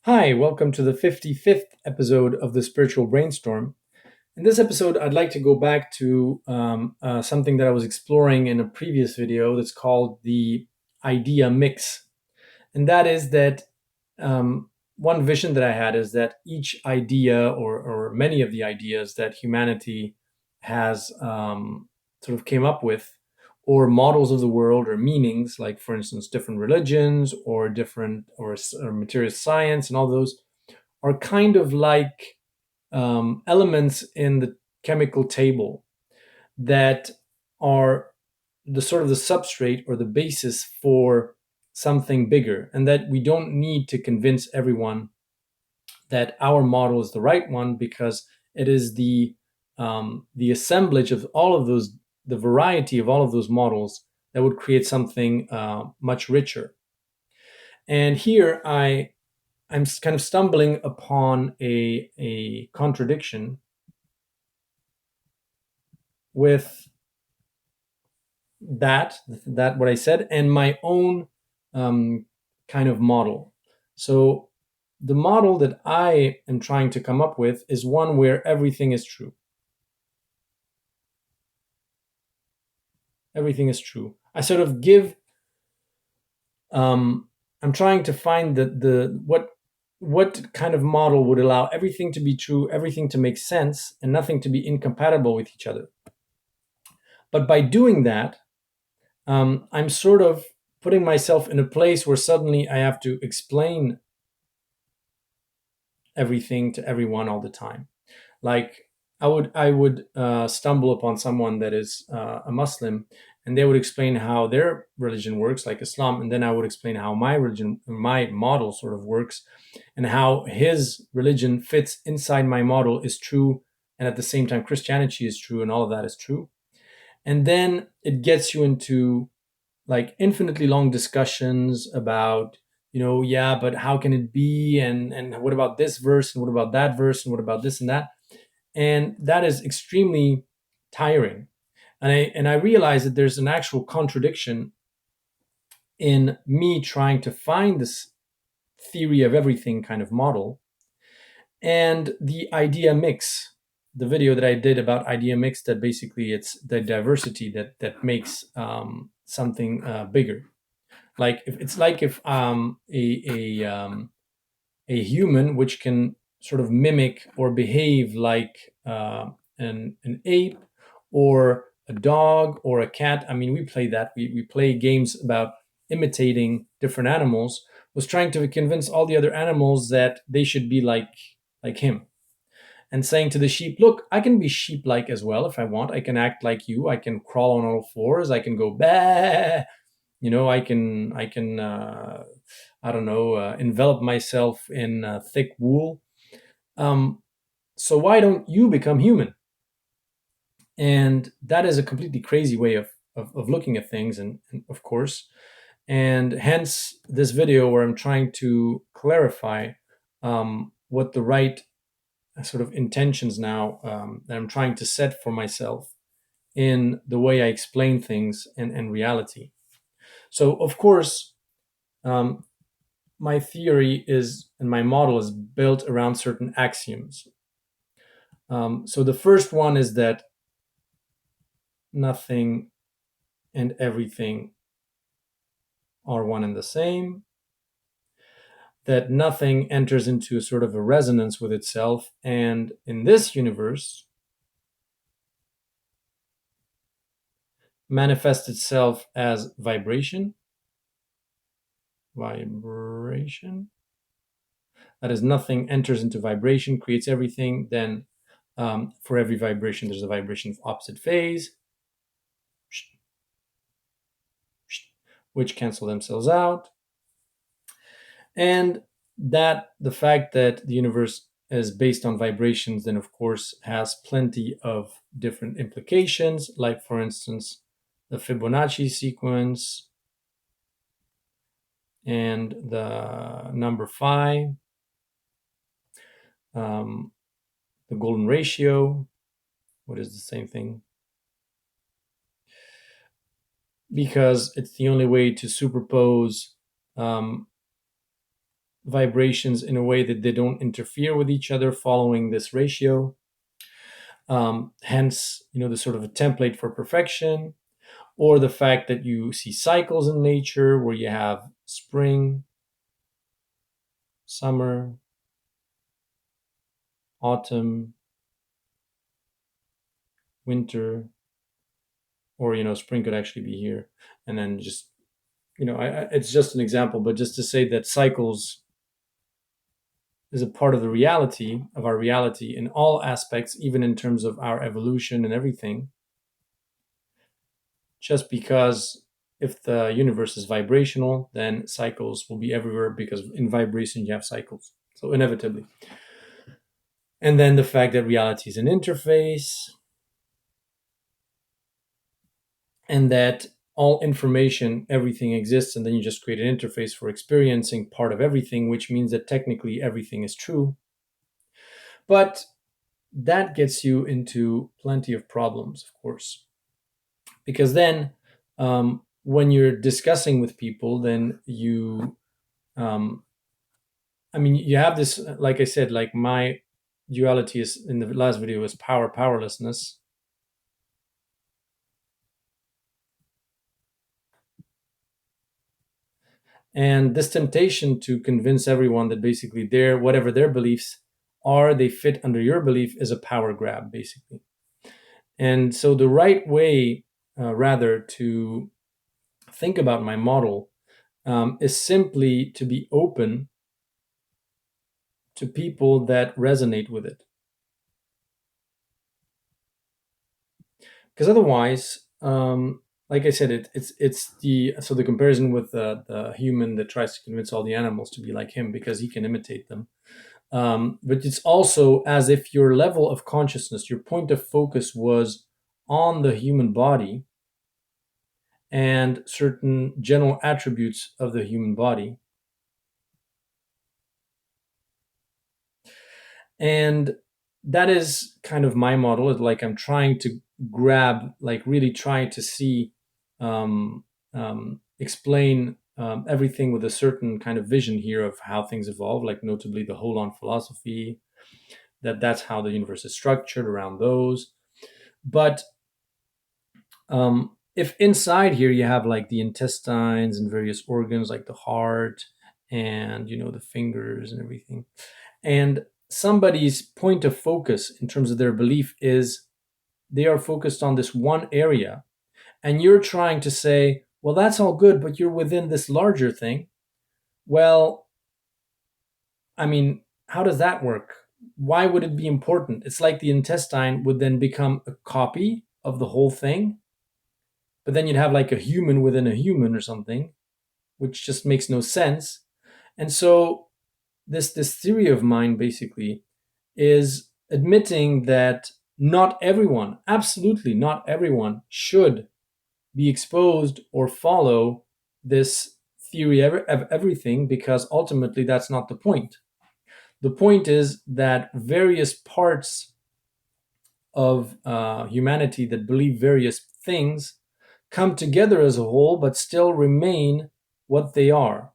Hi, welcome to the 55th episode of the Spiritual Brainstorm. In this episode, I'd like to go back to something that I was exploring in a previous video that's called the idea mix. And that is that one vision that I had is that each idea or many of the ideas that humanity has sort of came up with, or models of the world or meanings, like for instance, different religions or different or material science and all those, are kind of like elements in the chemical table that are the sort of the substrate or the basis for something bigger, and that we don't need to convince everyone that our model is the right one, because it is the assemblage of all of those, the variety of all of those models, that would create something much richer. And here I'm kind of stumbling upon a contradiction with that what I said and my own um, kind of model. So the model that I am trying to come up with is one where everything is true. Everything is true. I sort of give. I'm trying to find the what kind of model would allow everything to be true, everything to make sense, and nothing to be incompatible with each other. But by doing that, I'm sort of putting myself in a place where suddenly I have to explain everything to everyone all the time. Like I would stumble upon someone that is a Muslim, and they would explain how their religion works, like Islam, and then I would explain how my religion, my model, sort of works, and how his religion fits inside my model is true, and at the same time Christianity is true, and all of that is true. And then it gets you into like infinitely long discussions about, yeah, but how can it be, and what about this verse, and what about that verse, and what about this and that. And that is extremely tiring. And I realize that there's an actual contradiction in me trying to find this theory of everything kind of model and the idea mix, the video that I did about idea mix, that basically it's the diversity that makes something bigger. Like if it's like if a human which can sort of mimic or behave like an ape or a dog or a cat. I mean, we play that. We play games about imitating different animals. Was trying to convince all the other animals that they should be like him, and saying to the sheep, "Look, I can be sheep-like as well if I want. I can act like you. I can crawl on all fours. I can go bah. I can I don't know, envelop myself in thick wool. um, so why don't you become human?" And that is a completely crazy way of looking at things, and of course, and hence this video where I'm trying to clarify what the right sort of intentions now that I'm trying to set for myself in the way I explain things and reality. So of course, um, my theory is, and my model is built around certain axioms. So the first one is that nothing and everything are one and the same, that nothing enters into sort of a resonance with itself, and in this universe manifests itself as vibration. That is, nothing enters into vibration, creates everything. Then for every vibration, there's a vibration of opposite phase, which cancel themselves out. And that the fact that the universe is based on vibrations, then of course has plenty of different implications, like for instance, the Fibonacci sequence and the number phi, the golden ratio, what is the same thing, because it's the only way to superpose um, vibrations in a way that they don't interfere with each other following this ratio. Hence, the sort of a template for perfection, or the fact that you see cycles in nature where you have spring, summer, autumn, winter, or spring could actually be here, and then just it's just an example, but just to say that cycles is a part of the reality of our reality in all aspects, even in terms of our evolution and everything. Just because if the universe is vibrational, then cycles will be everywhere because in vibration you have cycles. So inevitably. And then the fact that reality is an interface, and that all information, everything exists, and then you just create an interface for experiencing part of everything, which means that technically everything is true. But that gets you into plenty of problems, of course, because then when you're discussing with people, then um, you have this, like I said, like my duality is in the last video is power, powerlessness. And this temptation to convince everyone that basically whatever their beliefs are, they fit under your belief is a power grab, basically. And so the right way, rather, to think about my model is simply to be open to people that resonate with it. Because otherwise, like I said, it's the comparison with the human that tries to convince all the animals to be like him because he can imitate them. But it's also as if your level of consciousness, your point of focus was on the human body and certain general attributes of the human body. And that is kind of my model. It's like I'm trying to grab, like really trying to see, explain everything with a certain kind of vision here of how things evolve, like notably the Holon philosophy, that's how the universe is structured around those. But if inside here you have like the intestines and various organs like the heart and the fingers and everything, and somebody's point of focus in terms of their belief is they are focused on this one area, and you're trying to say, well, that's all good, but you're within this larger thing. Well, how does that work? Why would it be important? It's like the intestine would then become a copy of the whole thing, but then you'd have like a human within a human or something, which just makes no sense. And so this theory of mine basically is admitting that not everyone, absolutely not everyone, should be exposed or follow this theory of everything, because ultimately that's not the point. The point is that various parts of humanity that believe various things come together as a whole, but still remain what they are.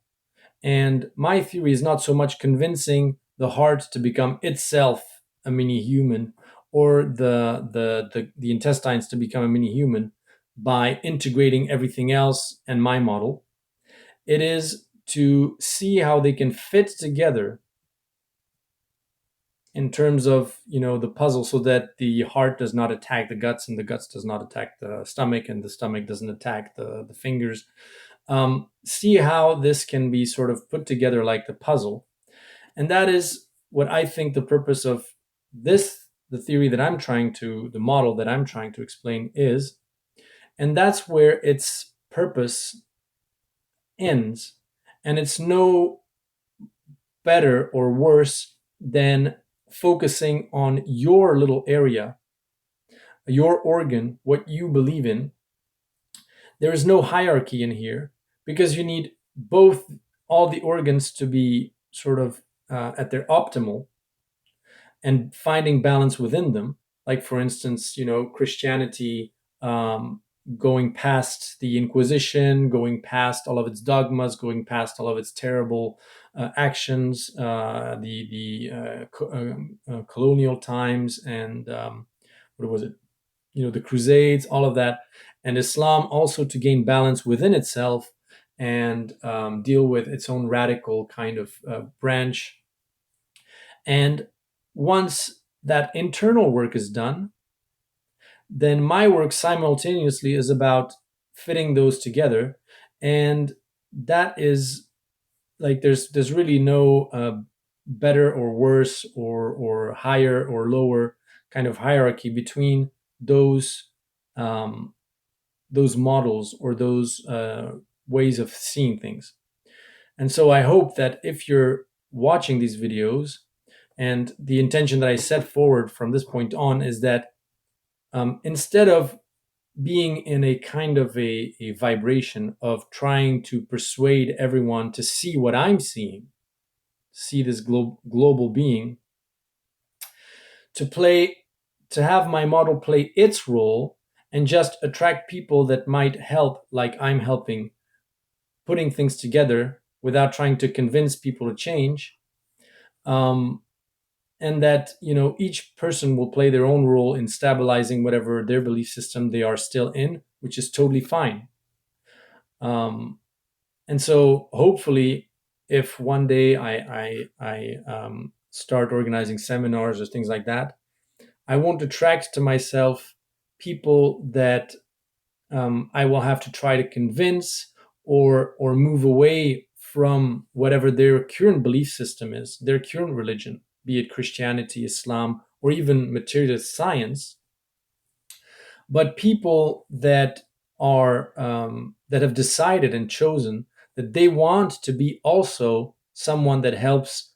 And my theory is not so much convincing the heart to become itself a mini human, or the intestines to become a mini human by integrating everything else and my model. It is to see how they can fit together in terms of the puzzle, so that the heart does not attack the guts and the guts does not attack the stomach and the stomach doesn't attack the fingers. See how this can be sort of put together like the puzzle. And that is what I think the purpose of the theory that the model that I'm trying to explain is. And that's where its purpose ends. And it's no better or worse than focusing on your little area, your organ, what you believe in. There is no hierarchy in here, because you need both, all the organs to be sort of at their optimal and finding balance within them. Like, for instance, Christianity going past the Inquisition, going past all of its dogmas, going past all of its terrible actions, the colonial times, and what was it? The Crusades, all of that, and Islam also to gain balance within itself and deal with its own radical kind of branch. And once that internal work is done, then my work simultaneously is about fitting those together. And that is like there's really no better or worse or higher or lower kind of hierarchy between those um, those models or those ways of seeing things. And so I hope that if you're watching these videos, and the intention that I set forward from this point on is that instead of being in a kind of a vibration of trying to persuade everyone to see what I'm seeing, see this global being, to play, to have my model play its role and just attract people that might help, like I'm helping, putting things together without trying to convince people to change. Um, and that each person will play their own role in stabilizing whatever their belief system they are still in, which is totally fine. Um, and so hopefully, if one day I start organizing seminars or things like that, I won't attract to myself people that I will have to try to convince or move away from whatever their current belief system is, their current religion, be it Christianity, Islam, or even materialist science, but people that are that have decided and chosen that they want to be also someone that helps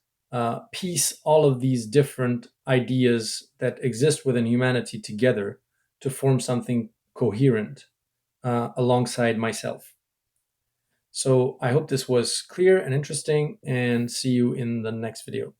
piece all of these different ideas that exist within humanity together to form something coherent alongside myself. So I hope this was clear and interesting, and see you in the next video.